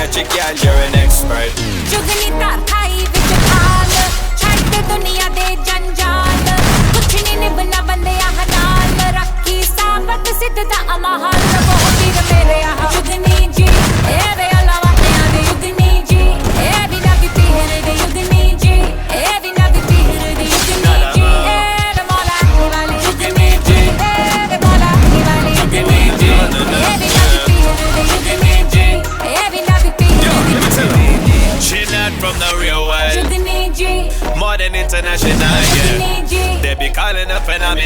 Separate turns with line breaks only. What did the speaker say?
energy, girl, you're an expert.
जुगनी तार खाई विच खाल छड्ड दे दुनिया दे जंजाल कुछ नहीं निभना बंदिया नाल रखी साबत सिद्धता अमहाल वो वीर मेरे आह जुगनी जी ए वे अलावा दी जुगनी जी ए बिना की पीर दे जुगनी जी ए बिना की पीर दे जुगनी जी ए वे मौला वाली जुगनी जी ए वे मौला वाली जुगनी जी ए बिना की पीर दे जुगनी जी ए बिना की पीर दे जुगनी
She not from the real world,
जुगनी ji
more than international, yeah.
जुगनी ji
They be calling up and I'm